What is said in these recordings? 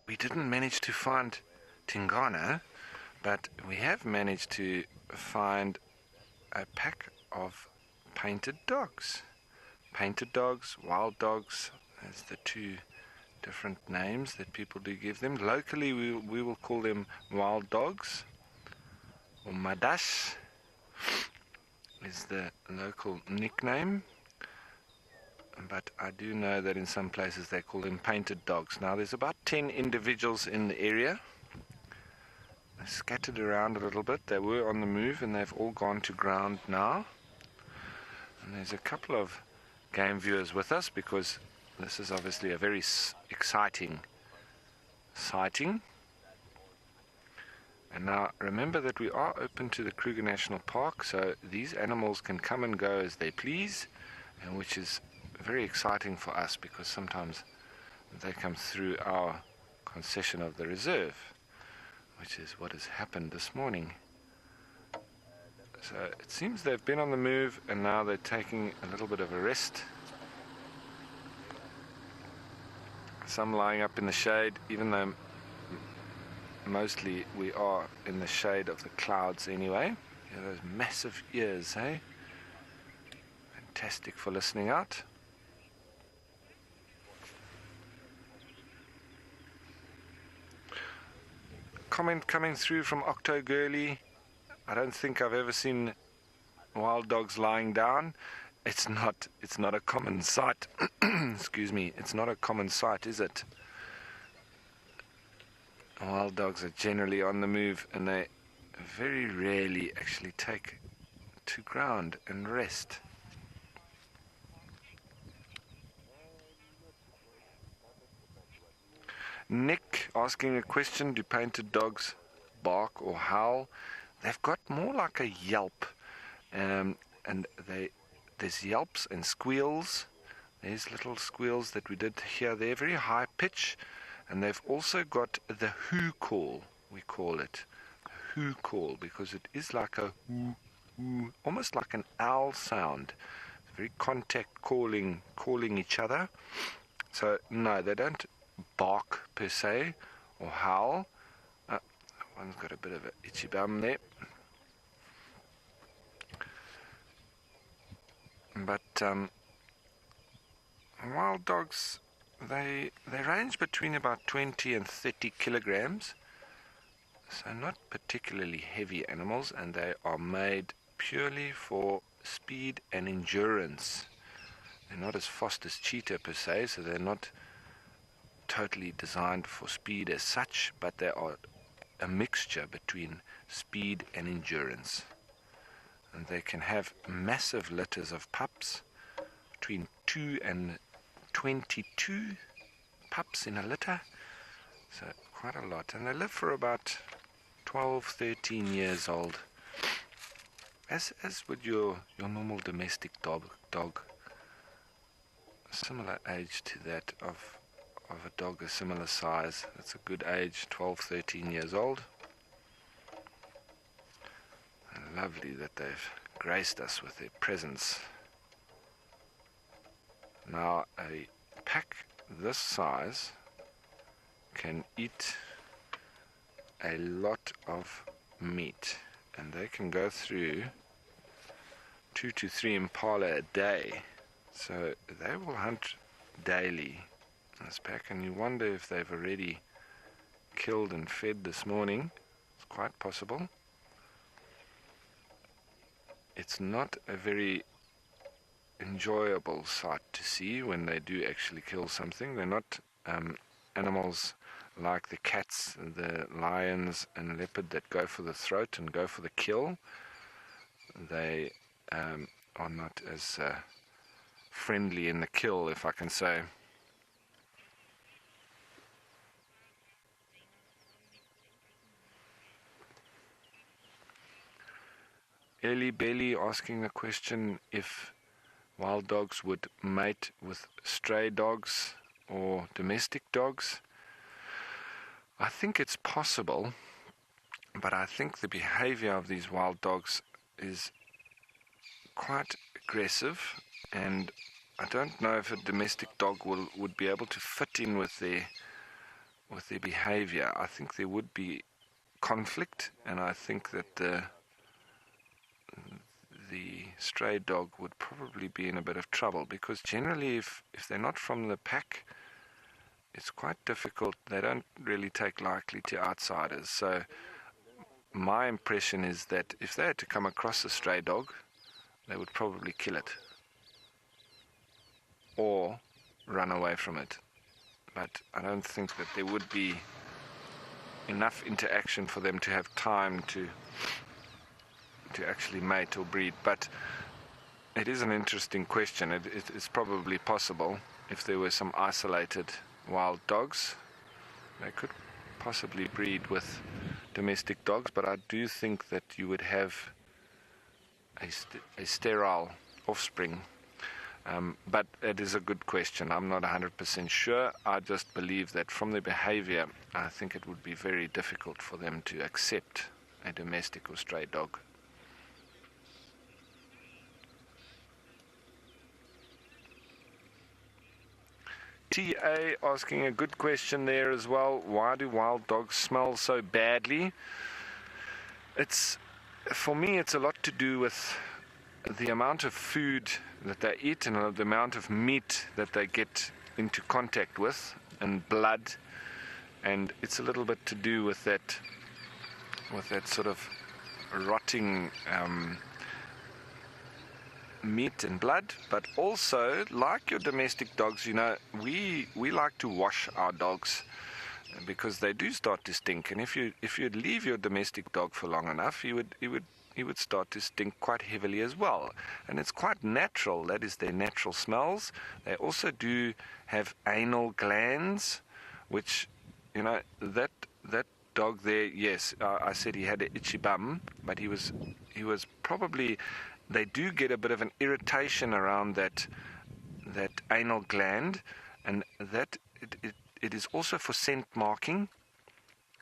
we didn't manage to find Tingana, but we have managed to find a pack of painted dogs. Painted dogs, wild dogs, as the two different names that people do give them. Locally, we will call them wild dogs, or Madas is the local nickname. But I do know that in some places they call them painted dogs. Now, there's about 10 individuals in the area. They're scattered around a little bit. They were on the move and they've all gone to ground now. And there's a couple of game viewers with us because this is obviously a very exciting sighting. And now remember that we are open to the Kruger National Park, so these animals can come and go as they please, and which is very exciting for us because sometimes they come through our concession of the reserve, which is what has happened this morning. So it seems they've been on the move and now they're taking a little bit of a rest. Some lying up in the shade, even though mostly we are in the shade of the clouds anyway. Yeah, those massive ears, eh? Fantastic for listening out. Comment coming through from Octo Girly. I don't think I've ever seen wild dogs lying down. It's not a common sight. Excuse me, it's not a common sight, is it? Wild dogs are generally on the move and they very rarely actually take to ground and rest. Nick asking a question, do painted dogs bark or howl? They've got more like a yelp, and there's yelps and squeals. There's little squeals that we did hear there, very high pitch, and they've also got the hoo call, we call it, hoo call, because it is like a hoo, hoo, almost like an owl sound, very contact calling each other. So no, they don't bark per se or howl. One's got a bit of an itchy bum there. But wild dogs, they range between about 20 and 30 kilograms, so not particularly heavy animals, and they are made purely for speed and endurance. They're not as fast as cheetah per se, so they're not totally designed for speed as such, but they are a mixture between speed and endurance. And they can have massive litters of pups, between 2 and 22 pups in a litter, so quite a lot. And they live for about 12, 13 years old, as would your normal domestic dog, similar age to that of a dog a similar size. That's a good age, 12, 13 years old. And lovely that they've graced us with their presence. Now, a pack this size can eat a lot of meat, and they can go through 2 to 3 impala a day. So they will hunt daily, this pack, and you wonder if they've already killed and fed this morning. It's quite possible. It's not a very enjoyable sight to see when they do actually kill something. They're not animals like the cats, the lions and leopard that go for the throat and go for the kill. They are not as friendly in the kill, if I can say. Ellie Bailey asking the question if wild dogs would mate with stray dogs or domestic dogs. I think it's possible, but I think the behavior of these wild dogs is quite aggressive, and I don't know if a domestic dog would be able to fit in with their with their behavior. I think there would be conflict, and I think that the stray dog would probably be in a bit of trouble, because generally if they're not from the pack, it's quite difficult. They don't really take lightly to outsiders. So my impression is that if they had to come across a stray dog, they would probably kill it or run away from it. But I don't think that there would be enough interaction for them to have time to actually mate or breed. But it is an interesting question. It's probably possible. If there were some isolated wild dogs, they could possibly breed with domestic dogs, but I do think that you would have a sterile offspring. But it is a good question. I'm not 100% sure. I just believe that from their behavior, I think it would be very difficult for them to accept a domestic or stray dog. TA asking a good question there as well. Why do wild dogs smell so badly? For me, it's a lot to do with the amount of food that they eat and the amount of meat that they get into contact with, and blood, and it's a little bit to do with that sort of rotting meat and blood. But also, like your domestic dogs, we like to wash our dogs, because they do start to stink. And if you leave your domestic dog for long enough, he would start to stink quite heavily as well. And it's quite natural. That is their natural smells. They also do have anal glands, which, that dog there, yes, I said he had an itchy bum, but he was probably, they do get a bit of an irritation around that anal gland, and that it is also for scent marking,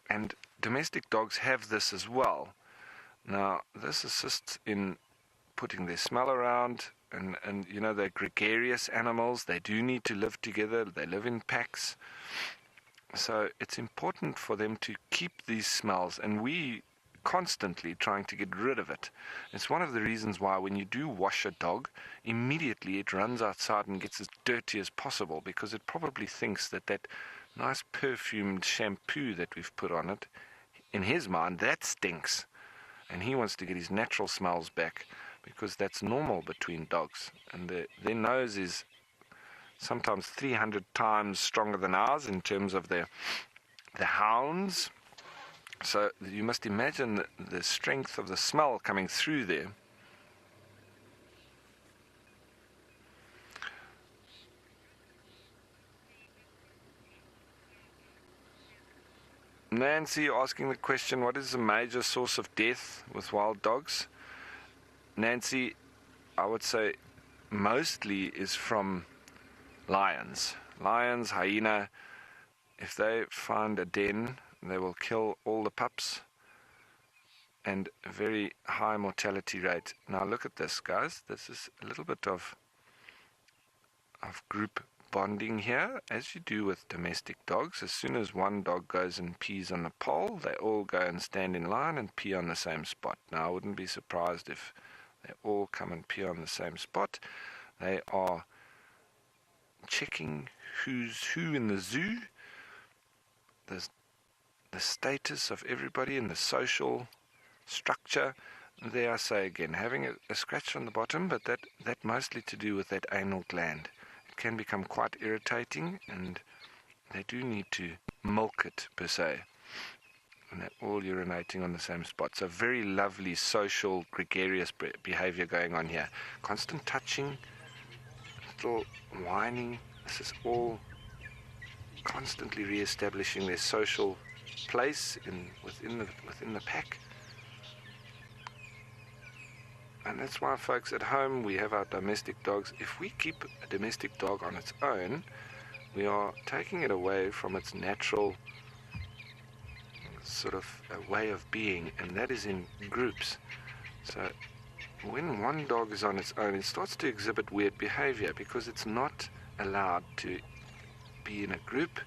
and domestic dogs have this as well. Now, this assists in putting their smell around, and they're gregarious animals. They do need to live together. They live in packs. So it's important for them to keep these smells, and we constantly trying to get rid of it. It's one of the reasons why when you do wash a dog, immediately it runs outside and gets as dirty as possible, because it probably thinks that nice perfumed shampoo that we've put on it, in his mind, that stinks. And he wants to get his natural smells back, because that's normal between dogs. And their nose is sometimes 300 times stronger than ours in terms of the hounds. So you must imagine the strength of the smell coming through there. Nancy asking the question, what is the major source of death with wild dogs? Nancy, I would say mostly is from lions. Lions, hyena. If they find a den, they will kill all the pups, and a very high mortality rate. Now look at this, guys. This is a little bit of group bonding here, as you do with domestic dogs. As soon as one dog goes and pees on the pole, they all go and stand in line and pee on the same spot. Now I wouldn't be surprised if they all come and pee on the same spot. They are checking who's who in the zoo, the status of everybody in the social structure. There I say again, having a scratch on the bottom, but that mostly to do with that anal gland. It can become quite irritating, and they do need to milk it per se, and they're all urinating on the same spot. So very lovely social gregarious behavior going on here. Constant touching, little whining. This is all constantly re-establishing their social place within the pack. And that's why, folks, at home we have our domestic dogs. If we keep a domestic dog on its own, we are taking it away from its natural sort of a way of being, and that is in groups. So when one dog is on its own, it starts to exhibit weird behavior, because it's not allowed to be in a group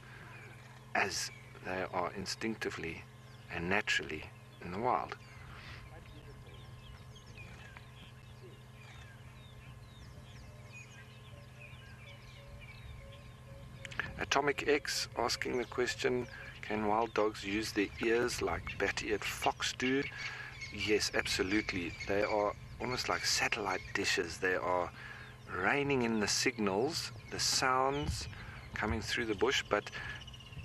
as they are instinctively and naturally in the wild. Atomic X asking the question, can wild dogs use their ears like bat-eared fox do? Yes, absolutely. They are almost like satellite dishes. They are reining in the signals, the sounds coming through the bush, but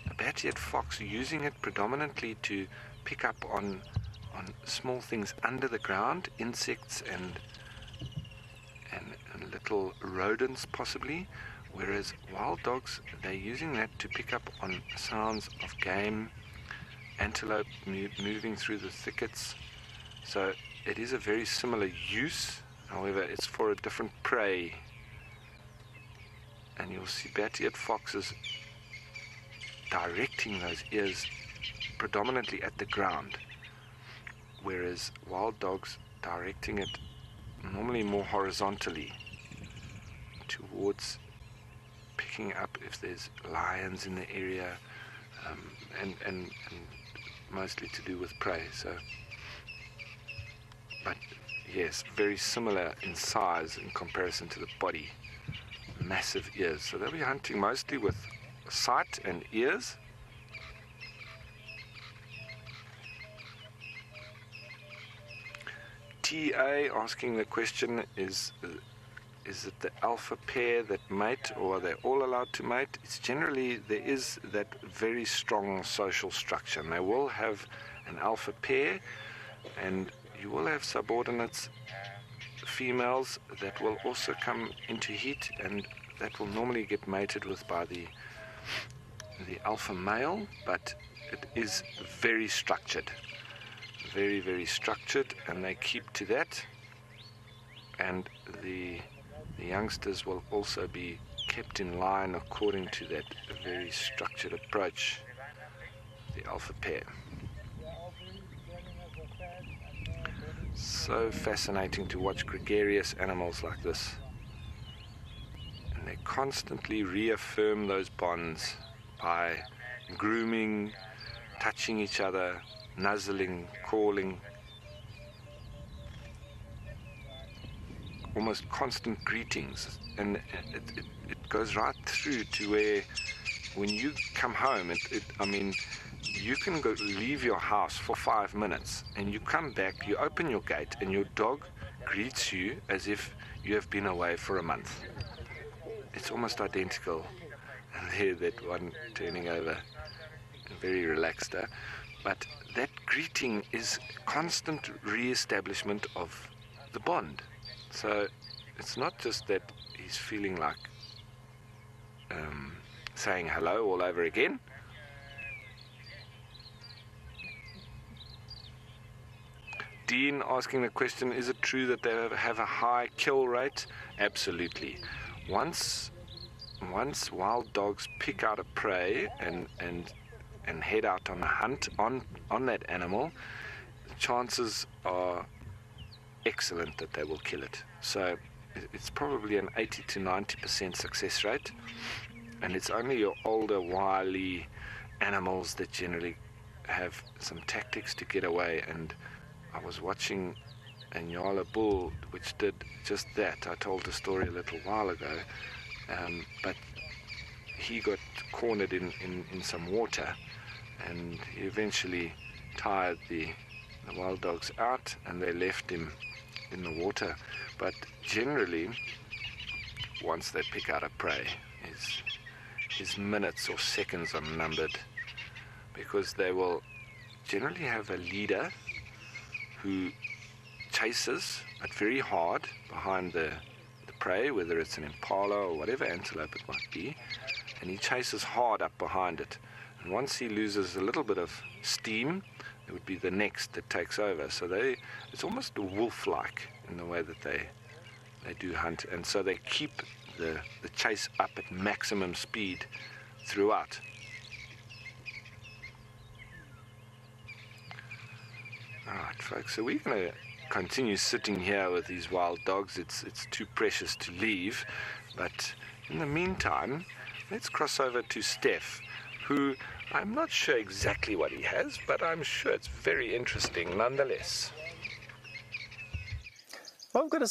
a bat-eared fox using it predominantly to pick up on small things under the ground, insects and little rodents possibly, whereas wild dogs, they're using that to pick up on sounds of game, antelope moving through the thickets. So it is a very similar use, however it's for a different prey. And you'll see bat-eared foxes directing those ears predominantly at the ground, whereas wild dogs directing it normally more horizontally towards picking up if there's lions in the area, and mostly to do with prey. So, but yes, very similar in size in comparison to the body. Massive ears. So they'll be hunting mostly with sight and ears. TA asking the question, is it the alpha pair that mate, or are they all allowed to mate? It's generally, there is that very strong social structure, and they will have an alpha pair, and you will have subordinates, females, that will also come into heat, and that will normally get mated with by the alpha male, but it is very structured. Very, very structured, and they keep to that, and the youngsters will also be kept in line according to that very structured approach, the alpha pair. So fascinating to watch gregarious animals like this, and they constantly reaffirm those bonds by grooming, touching each other, nuzzling, calling, almost constant greetings. And it goes right through to where when you come home, I mean, you can go leave your house for 5 minutes and you come back, you open your gate and your dog greets you as if you have been away for a month. It's almost identical. And there, that one turning over, very relaxed, but that greeting is constant re-establishment of the bond. So it's not just that he's feeling like saying hello all over again. Dean asking the question, is it true that they have a high kill rate? Absolutely. Once wild dogs pick out a prey and head out on a hunt on that animal, the chances are excellent that they will kill it. So it's probably an 80 to 90% success rate, and it's only your older wily animals that generally have some tactics to get away. And I was watching a Nyala bull which did just that. I told the story a little while ago, but he got cornered in some water, and he eventually tired the wild dogs out, and they left him in the water. But generally, once they pick out a prey, his minutes or seconds are numbered, because they will generally have a leader who chases, but very hard, behind the prey, whether it's an impala or whatever antelope it might be, and he chases hard up behind it. And once he loses a little bit of steam, it would be the next that takes over. So it's almost wolf-like in the way that they do hunt, and so they keep the chase up at maximum speed throughout. Alright folks, so we're going to continue sitting here with these wild dogs. It's too precious to leave, but in the meantime, let's cross over to Steph, who I'm not sure exactly what he has, but I'm sure it's very interesting nonetheless. Well, I've got a